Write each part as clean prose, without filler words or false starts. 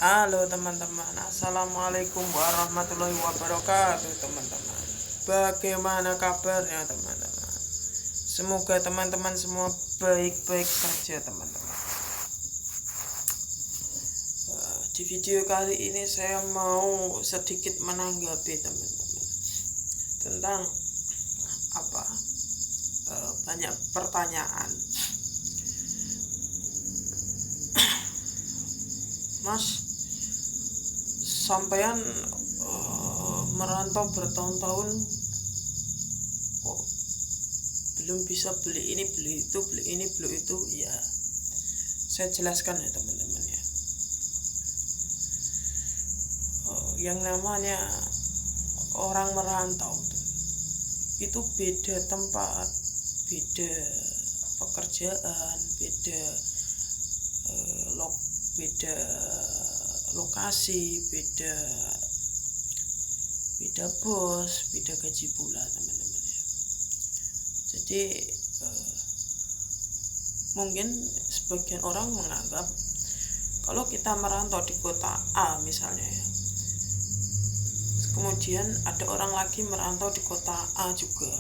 Halo teman-teman, assalamualaikum warahmatullahi wabarakatuh teman-teman. Bagaimana kabarnya teman-teman? Semoga teman-teman semua baik-baik saja teman-teman. Di video kali ini saya mau sedikit menanggapi teman-teman tentang banyak pertanyaan. Mas, sampean merantau bertahun-tahun kok belum bisa beli ini, beli itu, beli ini, beli itu. Ya, saya jelaskan ya teman-teman ya. Yang namanya orang merantau itu beda tempat, beda pekerjaan, beda lokasi, beda bos, beda gaji pula teman-teman ya. Jadi mungkin sebagian orang menganggap kalau kita merantau di kota A misalnya ya, kemudian ada orang lagi merantau di kota A juga,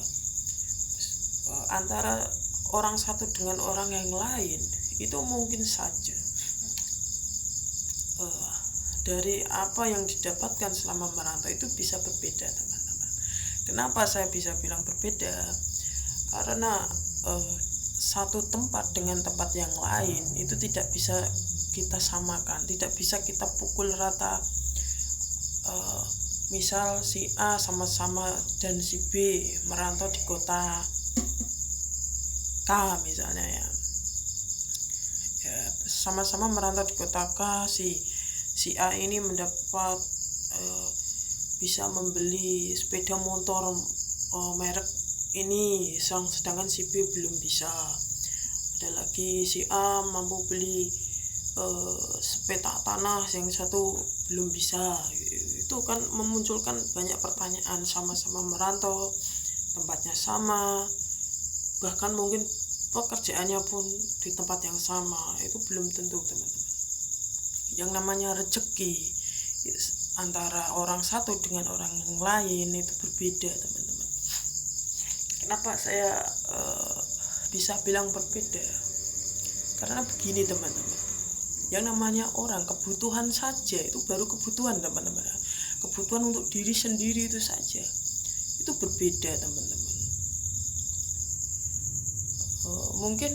antara orang satu dengan orang yang lain itu mungkin saja dari apa yang didapatkan selama merantau itu bisa berbeda teman-teman. Kenapa saya bisa bilang berbeda? Karena satu tempat dengan tempat yang lain itu tidak bisa kita samakan, tidak bisa kita pukul rata. Misal si A sama-sama dan si B merantau di kota K misalnya ya, sama-sama merantau di kota K. Si A ini mendapat bisa membeli sepeda motor merek ini, sedangkan si B belum bisa. Ada lagi si A mampu beli sepetak tanah, yang satu belum bisa. Itu kan memunculkan banyak pertanyaan. Sama-sama merantau, tempatnya sama, bahkan mungkin pekerjaannya pun di tempat yang sama, itu belum tentu teman-teman. Yang namanya rezeki antara orang satu dengan orang yang lain itu berbeda teman-teman. Kenapa saya bisa bilang berbeda? Karena begini teman-teman, yang namanya orang, kebutuhan saja itu baru kebutuhan teman-teman. Kebutuhan untuk diri sendiri itu saja itu berbeda teman-teman. Mungkin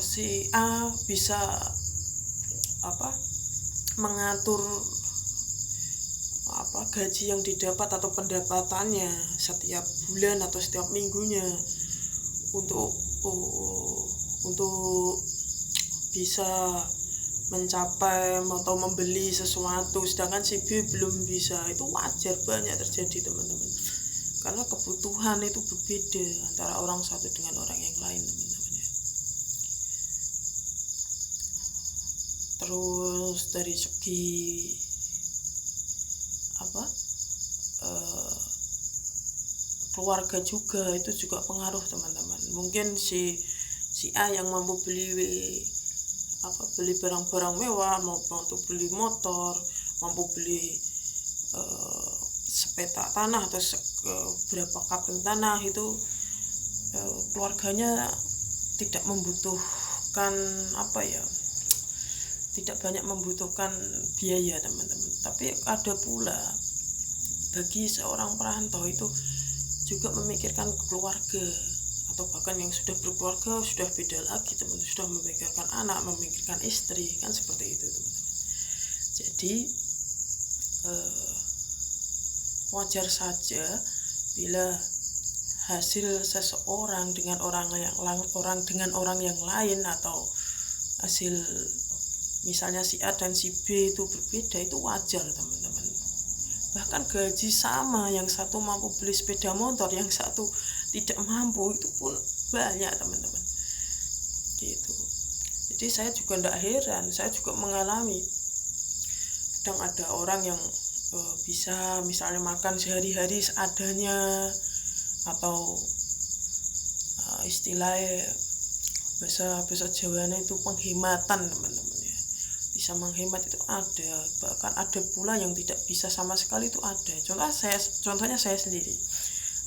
si A bisa mengatur gaji yang didapat atau pendapatannya setiap bulan atau setiap minggunya untuk bisa mencapai atau membeli sesuatu, sedangkan si B belum bisa. Itu wajar banyak terjadi teman-teman, karena kebutuhan itu berbeda antara orang satu dengan orang yang lain teman-teman ya. Terus dari segi keluarga juga itu juga pengaruh teman-teman. Mungkin si A yang mampu beli barang-barang mewah, mampu beli motor, mampu beli sepetak tanah atau berapa kapling tanah, itu keluarganya tidak membutuhkan tidak banyak membutuhkan biaya teman-teman. Tapi ada pula bagi seorang perantau itu juga memikirkan keluarga, atau bahkan yang sudah berkeluarga sudah beda lagi teman-teman, sudah memikirkan anak, memikirkan istri, kan seperti itu teman-teman. Jadi wajar saja bila hasil seseorang dengan orang dengan orang yang lain, atau hasil misalnya si A dan si B itu berbeda, itu wajar teman-teman. Bahkan gaji sama, yang satu mampu beli sepeda motor, yang satu tidak mampu, itu pun banyak teman-teman gitu. Jadi saya juga tidak heran, saya juga mengalami. Kadang ada orang yang bisa misalnya makan sehari-hari seadanya, atau istilahnya bahasa Jawanya itu penghematan teman-teman ya. Bisa menghemat itu ada, bahkan ada pula yang tidak bisa sama sekali itu ada. Contohnya saya sendiri.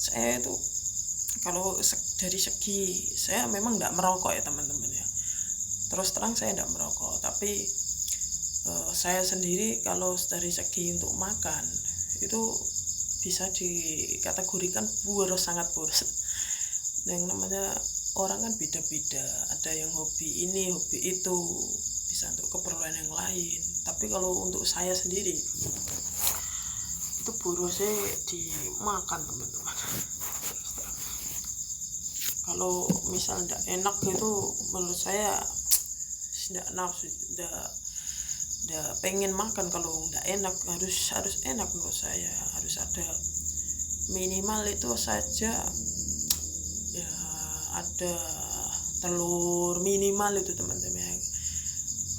Saya itu kalau dari segi saya memang tidak merokok ya teman-teman ya. Terus terang saya tidak merokok, tapi saya sendiri kalau dari segi untuk makan itu bisa dikategorikan sangat boros. Yang namanya orang kan beda-beda, ada yang hobi ini, hobi itu, bisa untuk keperluan yang lain. Tapi kalau untuk saya sendiri itu borosnya dimakan teman-teman. Kalau misal tidak enak itu menurut saya tidak nafsu, tidak pengen makan. Kalau tidak enak harus enak menurut saya, harus ada minimal itu saja ya, ada telur minimal itu teman-teman.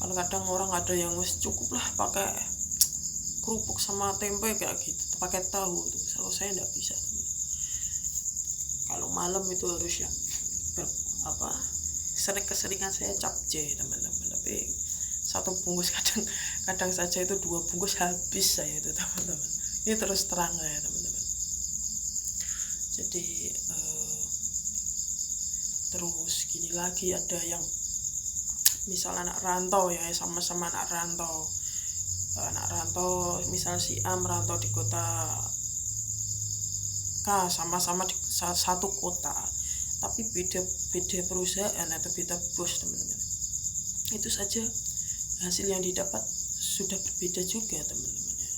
Kalau kadang orang ada yang cukup lah pakai kerupuk sama tempe kayak gitu, pakai tahu itu. Kalau saya tidak bisa teman. Kalau malam itu harus ya keseringan saya capcay teman-teman, tapi satu bungkus kadang saja itu 2 bungkus habis saya itu teman-teman. Ini terus terang ya teman-teman. Jadi terus gini lagi, ada yang misal anak rantau ya, sama-sama anak rantau misal si A merantau di kota K, sama-sama di satu kota, tapi beda perusahaan atau beda bos teman-teman. Itu saja hasil yang didapat sudah berbeda juga teman-teman ya.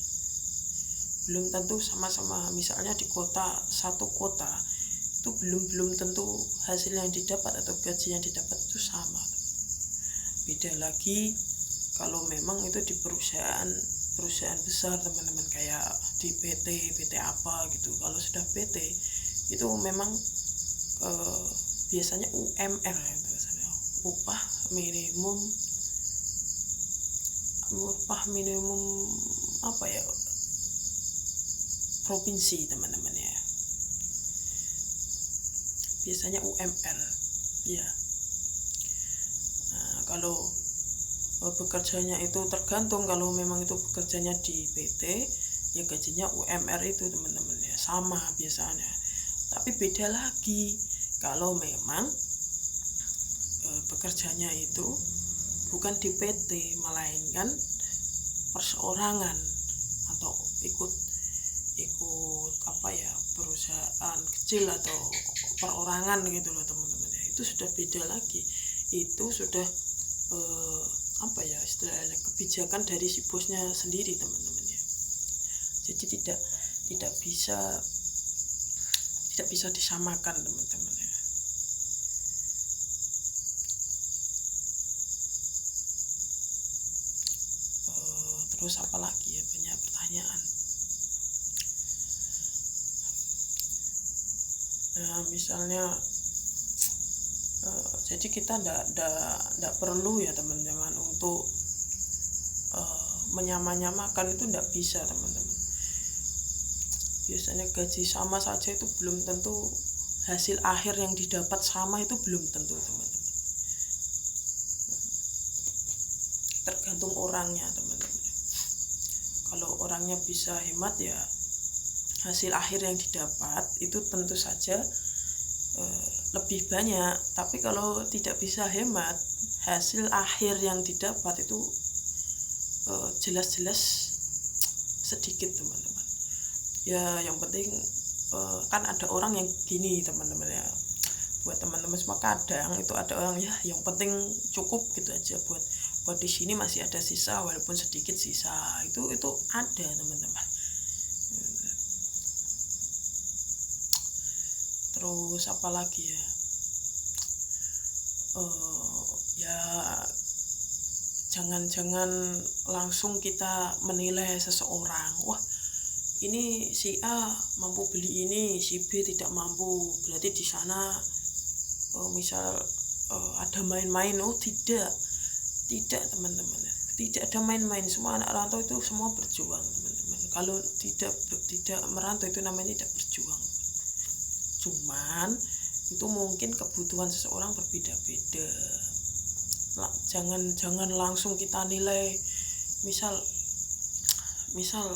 Belum tentu sama-sama, misalnya di satu kota itu belum tentu hasil yang didapat atau gaji yang didapat itu sama. Beda lagi kalau memang itu di perusahaan besar teman-teman, kayak di PT apa gitu. Kalau sudah PT itu memang biasanya UMR itu, upah minimum apa ya, provinsi teman-teman ya, biasanya UMR ya. Nah, kalau bekerjanya itu tergantung, kalau memang itu bekerjanya di PT ya gajinya UMR itu teman-teman ya, sama biasanya. Tapi beda lagi kalau memang bekerjanya itu bukan di PT melainkan perseorangan atau ikut apa ya, perusahaan kecil atau perorangan gitu loh teman-teman ya. Itu sudah beda lagi, itu sudah apa ya istilahnya, kebijakan dari si bosnya sendiri teman-teman ya. Jadi tidak bisa disamakan teman-teman ya. Terus apa lagi ya, banyak pertanyaan. Nah misalnya jadi kita tidak perlu ya teman-teman untuk menyamakan itu, tidak bisa teman-teman. Biasanya gaji sama saja itu belum tentu hasil akhir yang didapat sama, itu belum tentu teman-teman. Tergantung orangnya teman-teman. Kalau orangnya bisa hemat ya hasil akhir yang didapat itu tentu saja lebih banyak. Tapi kalau tidak bisa hemat, hasil akhir yang didapat itu jelas-jelas sedikit teman-teman ya. Yang penting kan ada orang yang gini teman-teman ya, buat teman-teman semua kadang itu ada orang ya yang penting cukup gitu aja, buat di sini masih ada sisa walaupun sedikit sisa, itu ada teman-teman. Terus apa lagi ya, ya jangan langsung kita menilai seseorang, wah ini si A mampu beli ini, si B tidak mampu, berarti di sana misal ada main-main. Oh tidak teman-teman, tidak ada main-main. Semua anak rantau itu semua berjuang teman-teman. Kalau tidak merantau itu namanya tidak berjuang. Cuman Itu mungkin kebutuhan seseorang berbeda-beda. Jangan langsung kita nilai. Misal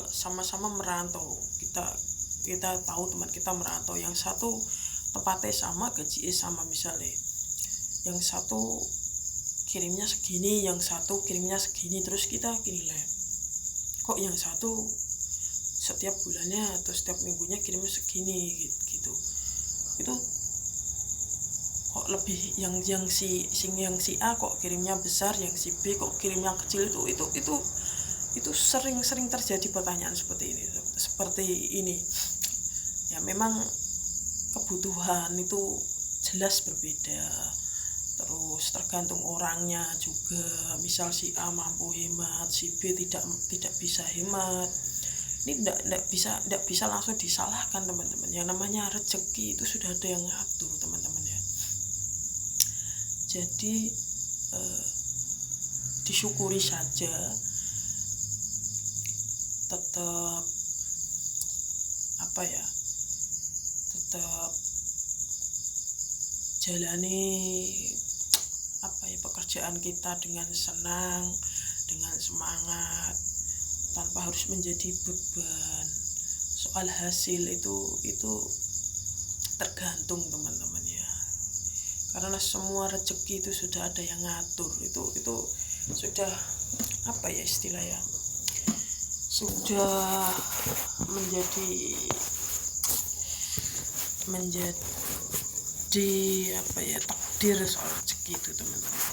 sama-sama merantau, kita tahu teman kita merantau, yang satu tempatnya sama, gaji sama, misalnya yang satu kirimnya segini, yang satu kirimnya segini, terus kita nilai, kok yang satu setiap bulannya atau setiap minggunya kirimnya segini gitu. Itu kok lebih yang si A kok kirimnya besar, yang si B kok kirimnya kecil. Itu sering terjadi pertanyaan seperti ini. Ya memang kebutuhan itu jelas berbeda, terus tergantung orangnya juga. Misal si A mampu hemat, si B tidak bisa hemat. Ini tidak bisa langsung disalahkan teman-teman. Yang namanya rezeki itu sudah ada yang ngatur teman-teman ya. Jadi disyukuri saja, tetap jalani pekerjaan kita dengan senang, dengan semangat, tanpa harus menjadi beban. Soal hasil itu tergantung teman-teman ya, karena semua rezeki itu sudah ada yang ngatur. Itu sudah istilahnya sudah menjadi takdir soal rezeki itu teman-teman ya.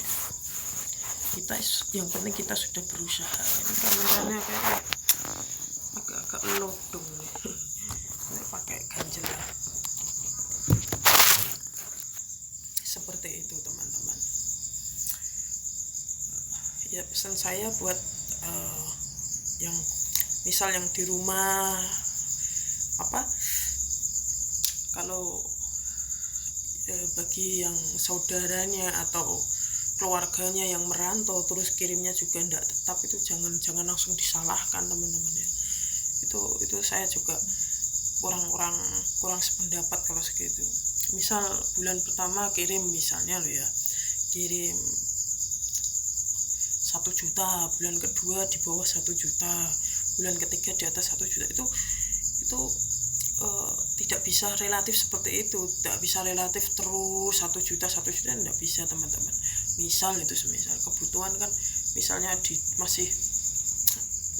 Yang penting kita sudah berusaha. Ini kameranya kayak agak lodong nih. Ini pakai ganjel seperti itu teman-teman ya. Pesan saya buat yang misal yang di rumah, kalau bagi yang saudaranya atau keluarganya yang merantau terus kirimnya juga tidak tetap, itu jangan langsung disalahkan teman-teman ya. Itu saya juga kurang sependapat kalau segitu. Misal bulan pertama kirim misalnya kirim 1 juta, bulan kedua di bawah 1 juta, bulan ketiga di atas 1 juta. Itu tidak bisa relatif seperti itu. Tidak bisa relatif terus 1 juta tidak bisa teman-teman. Semisal kebutuhan kan, misalnya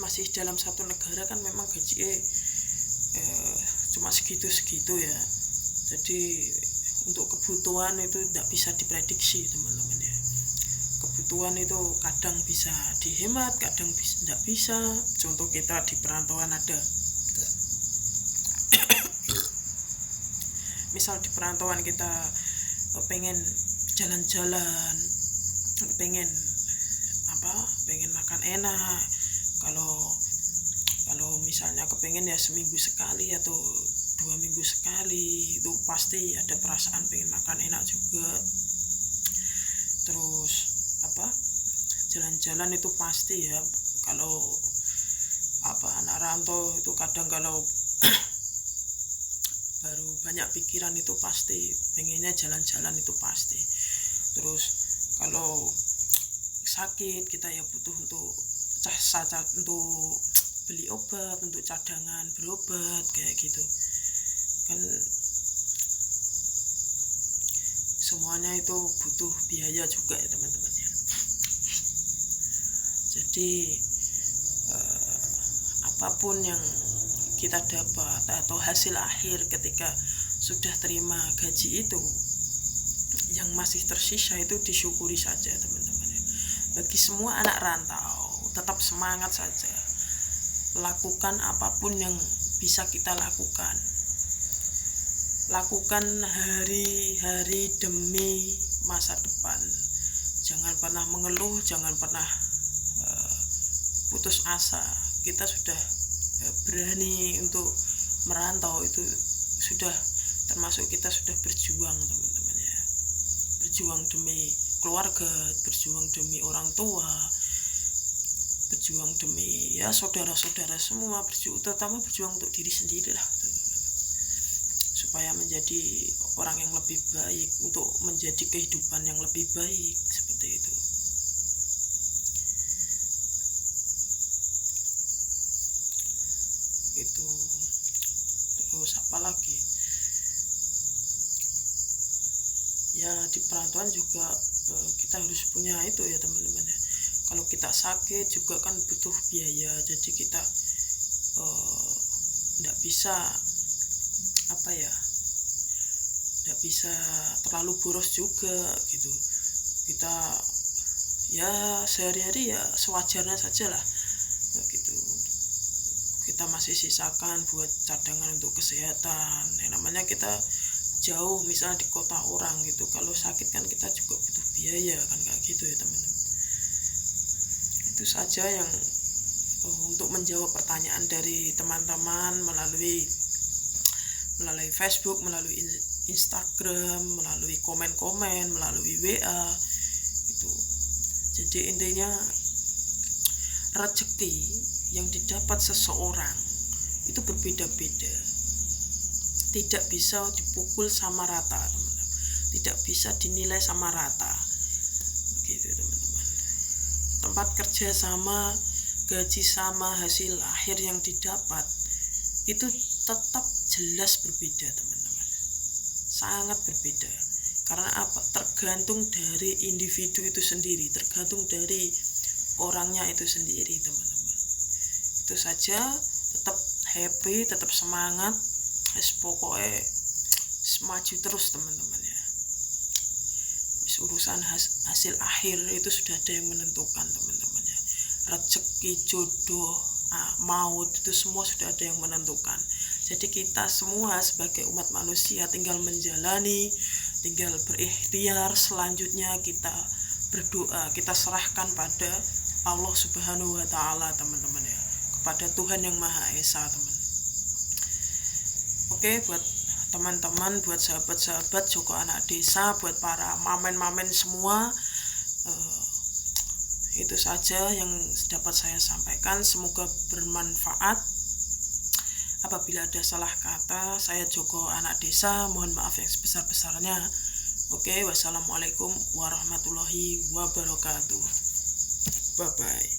masih dalam satu negara kan memang gaji cuma segitu ya. Jadi untuk kebutuhan itu tidak bisa diprediksi teman-teman ya. Kebutuhan itu kadang bisa dihemat, kadang tidak bisa. Contoh kita di perantauan ada misal di perantauan kita pengen jalan-jalan, pengen makan enak. Kalau misalnya kepengen ya seminggu sekali atau 2 minggu sekali, itu pasti ada perasaan pengen makan enak juga. Terus jalan-jalan itu pasti ya. Kalau anak rantau itu kadang kalau baru banyak pikiran itu pasti pengennya jalan-jalan, itu pasti. Terus kalau sakit kita ya butuh untuk beli obat, untuk cadangan berobat kayak gitu kan. Semuanya itu butuh biaya juga ya teman-teman ya. Jadi apapun yang kita dapat atau hasil akhir ketika sudah terima gaji itu, yang masih tersisa itu disyukuri saja teman-teman ya. Bagi semua anak rantau, tetap semangat saja, lakukan apapun yang bisa kita lakukan hari-hari demi masa depan. Jangan pernah mengeluh, jangan pernah putus asa. Kita sudah berani untuk merantau, itu sudah termasuk kita sudah berjuang teman-teman ya. Berjuang demi keluarga, berjuang demi orang tua, berjuang demi ya saudara-saudara semua, terutama berjuang untuk diri sendiri lah teman-teman. supaya menjadi orang yang lebih baik, untuk menjadi kehidupan yang lebih baik, seperti itu. Itu terus apa lagi ya, di perantauan juga kita harus punya itu ya teman-teman ya. Kalau kita sakit juga kan butuh biaya, jadi kita tidak bisa tidak bisa terlalu boros juga gitu. Kita ya sehari-hari ya sewajarnya saja lah gitu. Kita masih sisakan buat cadangan untuk kesehatan. Yang namanya kita jauh, misalnya di kota orang gitu, kalau sakit kan kita juga butuh biaya kan, kayak gitu ya teman-teman. Itu saja yang untuk menjawab pertanyaan dari teman-teman melalui Facebook, melalui Instagram, melalui komen-komen, melalui WA itu. Jadi intinya rezeki yang didapat seseorang itu berbeda-beda, tidak bisa dipukul sama rata teman-teman, tidak bisa dinilai sama rata gitu teman-teman. Tempat kerja sama, gaji sama, hasil akhir yang didapat itu tetap jelas berbeda teman-teman, sangat berbeda. Karena apa? Tergantung dari individu itu sendiri, tergantung dari orangnya itu sendiri teman-teman. Itu saja, tetap happy, tetap semangat, pokoknya maju terus teman-teman ya. Urusan hasil akhir itu sudah ada yang menentukan teman-teman ya. Rezeki, jodoh, maut itu semua sudah ada yang menentukan. Jadi kita semua sebagai umat manusia tinggal menjalani, tinggal berikhtiar. Selanjutnya kita berdoa, kita serahkan pada Allah Subhanahu wa Ta'ala teman-teman ya, kepada Tuhan yang Maha Esa teman. Oke, buat teman-teman, buat sahabat-sahabat Joko Anak Desa, buat para mamen-mamen semua, itu saja yang dapat saya sampaikan. Semoga bermanfaat. Apabila ada salah kata, saya Joko Anak Desa mohon maaf yang sebesar-besarnya. Oke, wassalamualaikum warahmatullahi wabarakatuh. Bye bye.